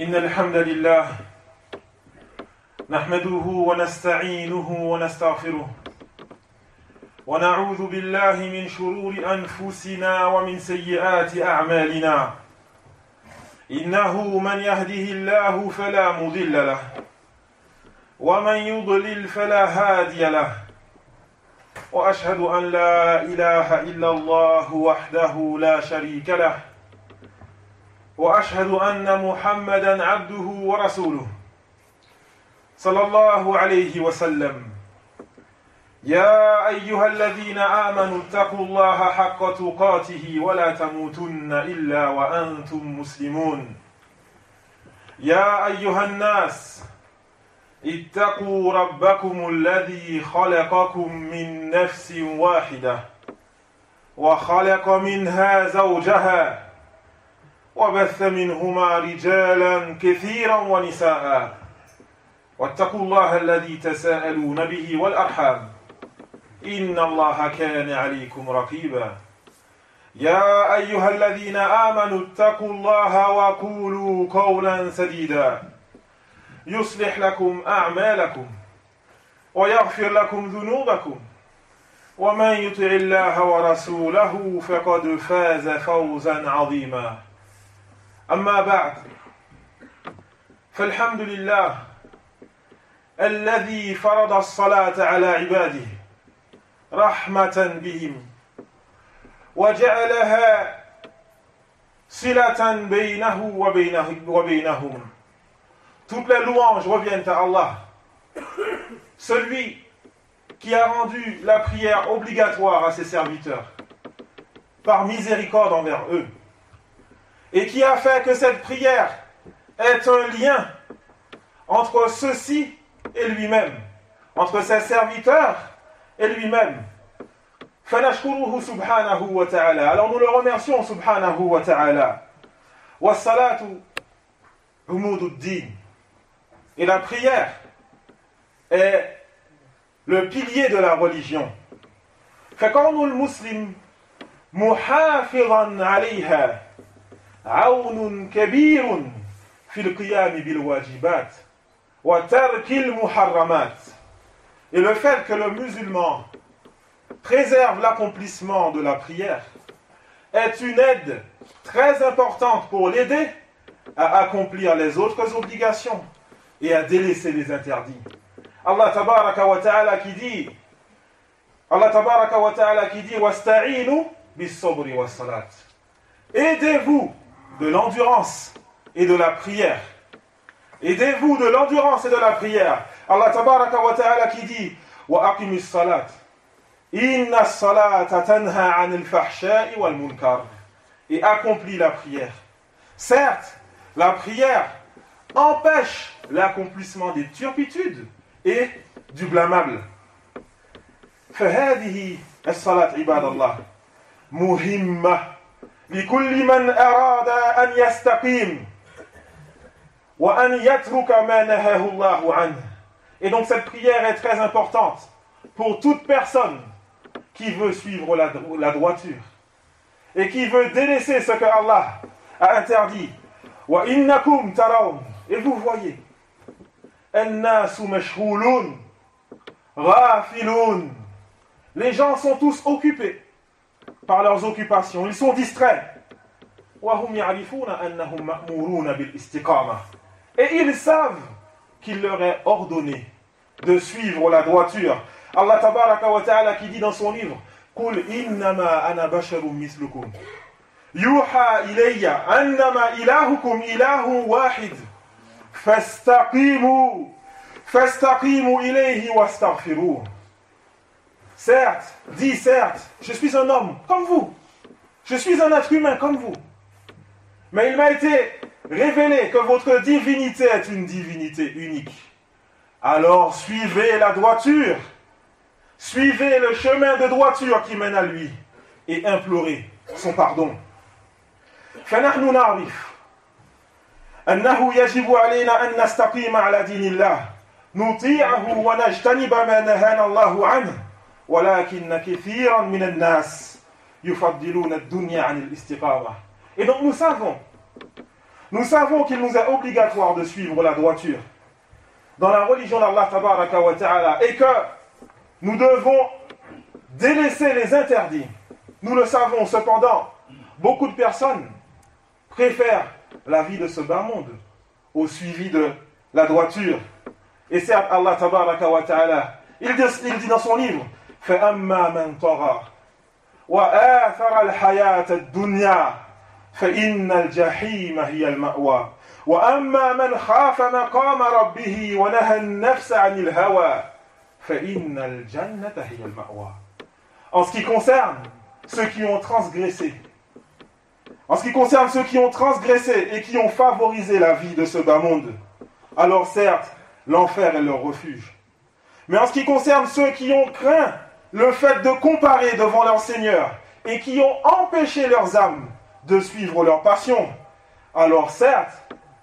إن الحمد لله نحمده ونستعينه ونستغفره ونعوذ بالله من شرور أنفسنا ومن سيئات أعمالنا إنه من يهده الله فلا مضل له ومن يضلل فلا هادي له وأشهد أن لا إله إلا الله وحده لا شريك له وأشهد أن محمدًا عبده ورسوله صلى الله عليه وسلم يا أيها الذين آمنوا اتقوا الله حق تقاته ولا تموتن إلا وأنتم مسلمون يا أيها الناس اتقوا ربكم الذي خلقكم من نفس واحدة وخلق منها زوجها وبث منهما رجالا كثيرا ونساء واتقوا الله الذي تساءلون به والأرحام إن الله كان عليكم رقيبا يا أيها الذين آمنوا اتقوا الله وقولوا قولا سديدا يصلح لكم أعمالكم ويغفر لكم ذنوبكم ومن يطع الله ورسوله فقد فاز فوزا عظيما أما بعد فالحمد لله الذي فرض الصلاة على عباده رحمة بهم وجعلها صلة بينه وبينهم. Toutes les louanges reviennent à Allah, celui qui a rendu la prière obligatoire à ses serviteurs par miséricorde envers eux et qui a fait que cette prière est un lien entre ceux-ci et lui-même, entre ses serviteurs et lui-même. فنشكره سبحانه وتعالى. Alors nous le remercions subhanahu wa ta'ala. والصلاة عمود الدين. Et la prière est le pilier de la religion. فكون المسلم محافظا عليها عون كبير في القيام بالواجبات وترك المحرمات. Et le fait que le musulman préserve l'accomplissement de la prière est une aide très importante pour l'aider à accomplir les autres obligations et à délaisser les interdits. Allah tabaraka wa ta'ala qui dit wasta'inu bis-sabri was-salat. Aidez-vous de l'endurance et de la prière. Aidez-vous de l'endurance et de la prière. Allah tabaraka wa ta'ala qui dit wa aqimis salat inna as-salata tanha 'anil fahsha'i wal munkar. Et accomplis la prière. Certes, la prière empêche l'accomplissement des turpitudes et du blâmable. فهذه الصلاة عباد الله مهمة لكل من أراد أن يستقيم وأن يترك ما نهاه الله عنه. Et donc cette prière est très importante pour toute personne qui veut suivre la droiture et qui veut délaisser ce que Allah a interdit. وإنكم ترون. Et vous voyez, الناس مشغولون غافلون. Les gens sont tous occupés par leurs occupations, ils sont distraits. وهم يعرفون أنهم مأمورون بالاستقامة. Et ils savent qu'il leur est ordonné de suivre la droiture. Allah tabaraka wa ta'ala qui dit dans son livre قل إنما أنا بشر مثلكم يوحى إلي أنما إلهكم إله واحد فاستقيموا إليه واستغفروه. Certes, je suis un homme comme vous. Je suis un être humain comme vous. Mais il m'a été révélé que votre divinité est une divinité unique. Alors suivez la droiture. Suivez le chemin de droiture qui mène à lui et implorez son pardon. فنحن نعرف أنه يجب علينا أن نستقيم على دين الله نطيعه ونجتنب ما نهانا الله عنه ولكن كثيرا من الناس يفضلون الدنيا عن الاستقامة. Et donc nous Nous savons qu'il nous est obligatoire de suivre la droiture dans la religion d'Allah tabaraka wa ta'ala et que nous devons délaisser les interdits. Nous le savons, cependant, beaucoup de personnes préfèrent la vie de ce bas monde au suivi de la droiture. Et certes, Allah tabaraka wa ta'ala, il dit dans son livre فَأَمَّا مَنْ طَغَى وَآثَرَ الْحَيَاةَ الدُّنْيَا فَإِنَّ الْجَحِيمَ هِيَ الْمَأْوَى وَأَمَّا مَنْ خَافَ مَقَامَ رَبِّهِ وَنَهَى النَّفْسَ عَنِ الْهَوَى فَإِنَّ الْجَنَّةَ هِيَ الْمَأْوَى. En ce qui concerne ceux qui ont transgressé, et qui ont favorisé la vie de ce bas monde, alors certes, l'enfer est leur refuge. Mais en ce qui concerne ceux qui ont craint le fait de comparer devant leur Seigneur et qui ont empêché leurs âmes de suivre leur passion, alors certes,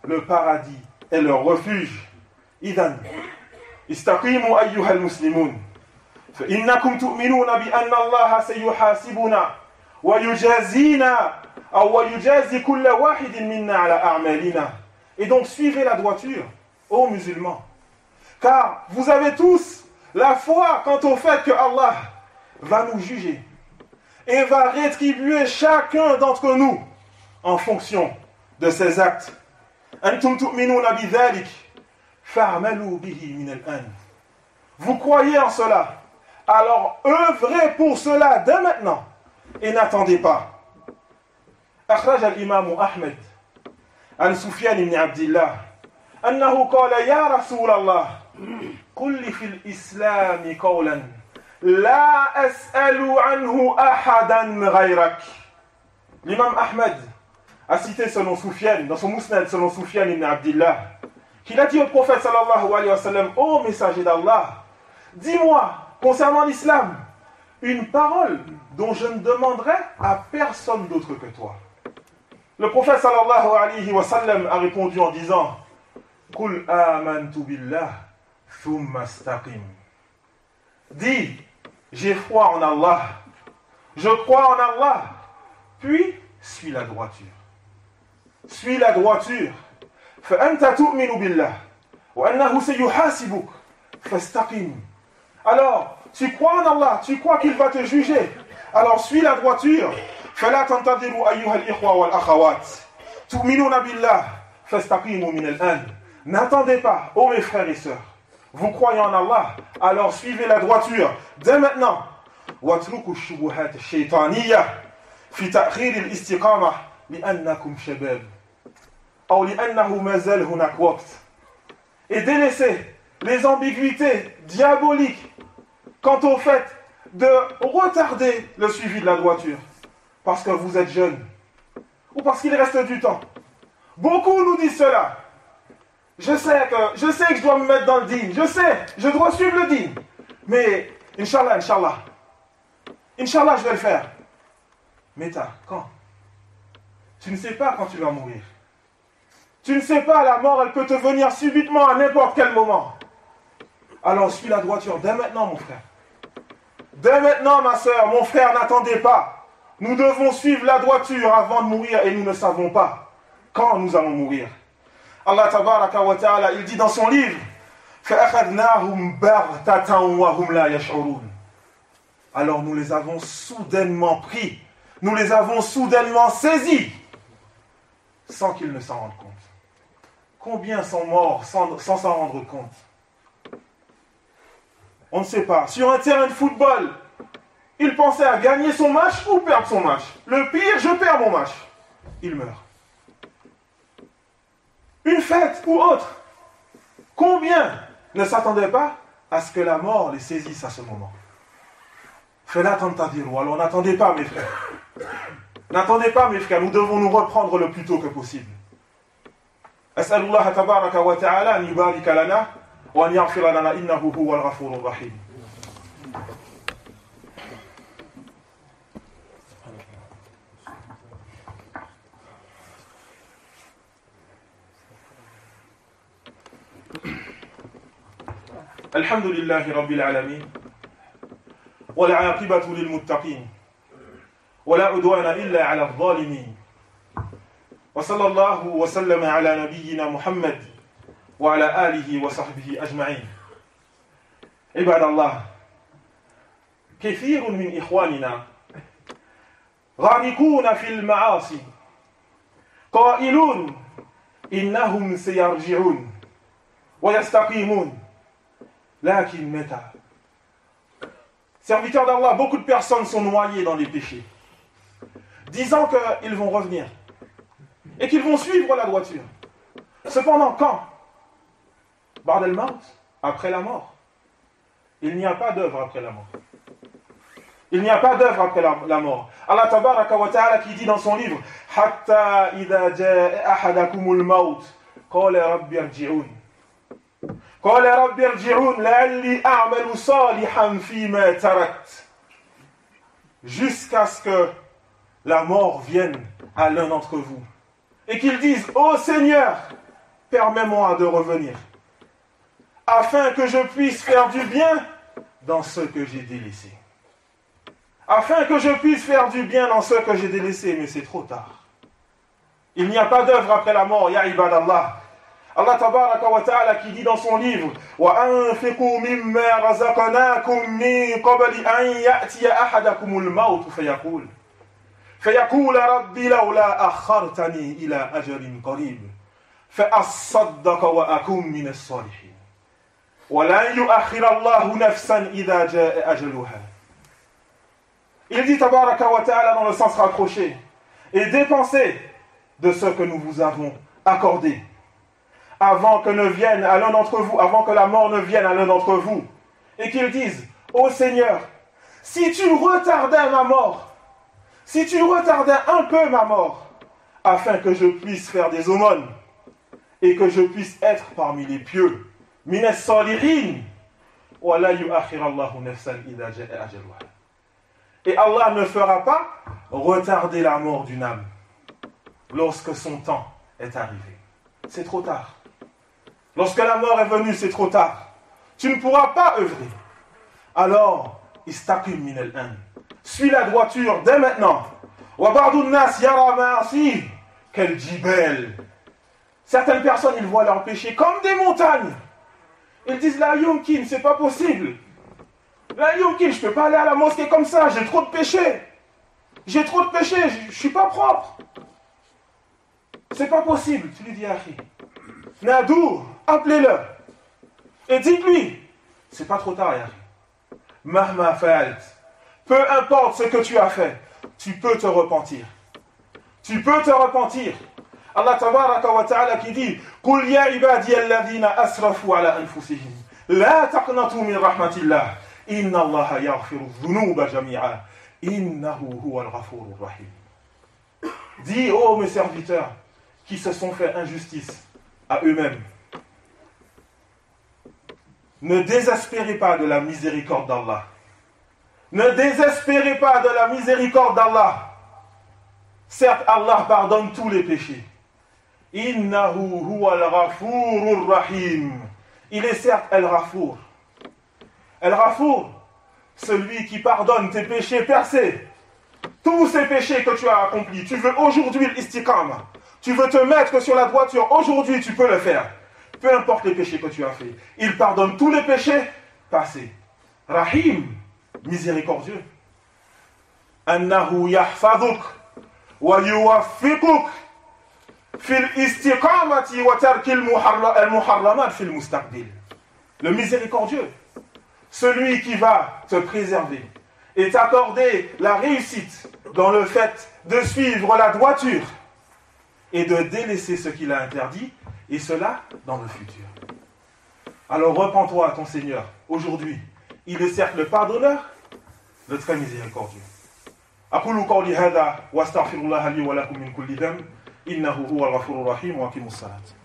le paradis est leur refuge. Idhan, istaqimu ayyuhal muslimun, fa innakum tu'minuna bi anna Allah sayuhasibuna wa yujazina wa yujazi kulla wahidin minna ala a'malina. Et donc suivez la droiture, ô musulmans, car vous avez tous la foi quant au fait que Allah va nous juger et va rétribuer chacun d'entre nous en fonction de ses actes. Antum tu'minuna bi dhalik fa'malu bihi min al-an. Vous croyez en cela, alors œuvrez pour cela dès maintenant et n'attendez pas. أخرج الإمام أحمد عن سفيان بن عبد الله أنه قال يا رسول الله قل لي في الإسلام قولا لا أسأل عنه أحدا غيرك. L'imam Ahmed a cité selon Soufiane, dans son Mousnad selon Soufiane ibn Abdillah, qu'il a dit au prophète sallallahu alayhi wa sallam: ô messager d'Allah, dis-moi concernant l'islam une parole dont je ne demanderai à personne d'autre que toi. Le prophète sallallahu alayhi wa sallam a répondu en disant: Qul amantu billah thumma istaqim. Dis, j'ai foi en Allah, je crois en Allah, puis suis la droiture. Suis la droiture. فأنت تؤمن بالله وأنه سيحاسبك فاستقم. Alors, tu crois en Allah, tu crois qu'il va te juger. Alors suis la droiture. فلا تنتظروا أيها الإخوة والأخوات تؤمنون بالله فاستقيموا من الآن. N'attendez pas, ô mes frères et sœurs, vous croyez en Allah, alors suivez la droiture dès maintenant. واتركوا الشبهات الشيطانية في تأخير الاستقامة لأنكم شباب أو لأنه ما زال هناك وقت. Et délaissez les ambiguïtés diaboliques quant au fait de retarder le suivi de la droiture parce que vous êtes jeune ou parce qu'il reste du temps. Beaucoup nous disent cela. Je sais que je dois me mettre dans le dîn, je dois suivre le dîn, mais Inch'Allah, je vais le faire. Mais quand? Tu ne sais pas quand tu vas mourir. Tu ne sais pas, la mort, elle peut te venir subitement à n'importe quel moment. Alors suis la droiture dès maintenant, mon frère. Dès maintenant, ma soeur, mon frère, n'attendez pas. Nous devons suivre la droiture avant de mourir et nous ne savons pas quand nous allons mourir. Allah tabaraka wa ta'ala, il dit dans son livre: فَأَخَذْنَاهُمْ بَغْتَةً وَهُمْ لَا يَشْعُرُونَ. Alors nous les avons soudainement pris, nous les avons soudainement saisis, sans qu'ils ne s'en rendent compte. Combien sont morts sans s'en rendre compte? On ne sait pas. Sur un terrain de football, il pensait à gagner son match ou perdre son match. Le pire, je perds mon match. Il meurt. Une fête ou autre. Combien ne s'attendaient pas à ce que la mort les saisisse à ce moment? Fais-la tentadirou. Alors n'attendez pas, mes frères. N'attendez pas, mes frères. Nous devons nous reprendre le plus tôt que possible. أسأل الله تبارك وتعالى أن يبارك لنا وأن يغفر لنا إنه هو الغفور الرحيم. الحمد لله رب العالمين والعاقبة للمتقين ولا عدوان إلا على الظالمين وصلى الله وسلم على نبينا محمد وعلى آله وصحبه أجمعين. عباد الله، كثير من إخواننا غارقون في المعاصي قائلون إنهم سيرجعون ويستقيمون لكن متى. Serviteurs d'Allah, beaucoup de personnes sont noyées dans les péchés, disant qu'ils vont revenir et qu'ils vont suivre la droiture. Cependant, quand? Ba'd al-maut, après la mort. Il n'y a pas d'œuvre après la mort. Il n'y a pas d'œuvre après la mort. Allah tabaraka wa ta'ala qui dit dans son livre Hatta idha ja'a ahadakumul maut qala rabbi irji'un. Qala rabbi irji'un la'alli a'malu salihan fima tarakt. Jusqu'à ce que la mort vienne à l'un d'entre vous et qu'il dise ô Seigneur, permets-moi de revenir afin que je puisse faire du bien dans ce que j'ai délaissé. Afin que je puisse faire du bien dans ce que j'ai délaissé, mais c'est trop tard. Il n'y a pas d'œuvre après la mort, ya ibadallah. Allah tabaraka wa ta'ala qui dit dans son livre wa anfiqu mimma razaqnakum min qabli an ya'tiya ahadakumul maut fayaqul rabbi lawla akhartani ila ajalin qarib fa asaddaqa wa akun min as-salihin wa la yu'akhkhir Allahu nafsan idha ja'a ajaluha. Il dit tabaraka wa ta'ala dans le sens rapproché et dépensez de ce que nous vous avons accordé avant que ne vienne à l'un d'entre vous, avant que la mort ne vienne à l'un d'entre vous, et qu'ils disent ô Seigneur, si tu retardais ma mort, si tu retardais un peu ma mort, afin que je puisse faire des aumônes et que je puisse être parmi les pieux, minas salihin, wa la yu'akhir Allahu nafsan idha ja'a ajaluha. Et Allah ne fera pas retarder la mort d'une âme lorsque son temps est arrivé. C'est trop tard. Lorsque la mort est venue, c'est trop tard. Tu ne pourras pas œuvrer. Alors, istaqim min al-an. Suis la droiture dès maintenant. Wa ba'du an-nas yara ma'asi kal jibal. Certaines personnes, ils voient leurs péchés comme des montagnes. Ils disent la yumkin, c'est pas possible. La yumkin, je peux pas aller à la mosquée comme ça, j'ai trop de péchés. J'ai trop de péchés, je suis pas propre. C'est pas possible. Tu lui dis, Akhi, Nadour, appelez-le. Et dites-lui, c'est pas trop tard, Akhi. Mahma fa'alt. Peu importe ce que tu as fait, tu peux te repentir. Tu peux te repentir. Allah tabaraka wa ta'ala qui dit, Qul ya ibadi alladhina asrafu ala anfusihim. La taqnatu min rahmatillah. Inna Allah yaghfiru dhunuba jami'a. Innahu huwa al-ghafurur rahim. Dis, ô mes serviteurs, qui se sont fait injustice à eux-mêmes, ne désespérez pas de la miséricorde d'Allah. Ne désespérez pas de la miséricorde d'Allah. Certes, Allah pardonne tous les péchés. Innahu huwa al-ghafurur rahim. Il est certes al-Ghafour. Al-Ghafour, celui qui pardonne tes péchés percés. Tous ces péchés que tu as accomplis, tu veux aujourd'hui l'istiqama. Tu veux te mettre sur la droiture, aujourd'hui tu peux le faire. Peu importe les péchés que tu as fait. Il pardonne tous les péchés passés. Rahim, miséricordieux. Annahu yahfaduk wa yuwaffiquk fil istiqamati wa tarkil muharramat fil mustaqbil. Le miséricordieux, celui qui va te préserver et t'accorder la réussite dans le fait de suivre la droiture et de délaisser ce qu'il a interdit, et cela dans le futur. Alors repens-toi à ton Seigneur aujourd'hui. Il est certes le pardonneur, le très miséricordieux. أقول قولي هذا وأستغفر الله لي ولكم من كل ذنب إنه هو الغفور الرحيم وأقيموا الصلاة.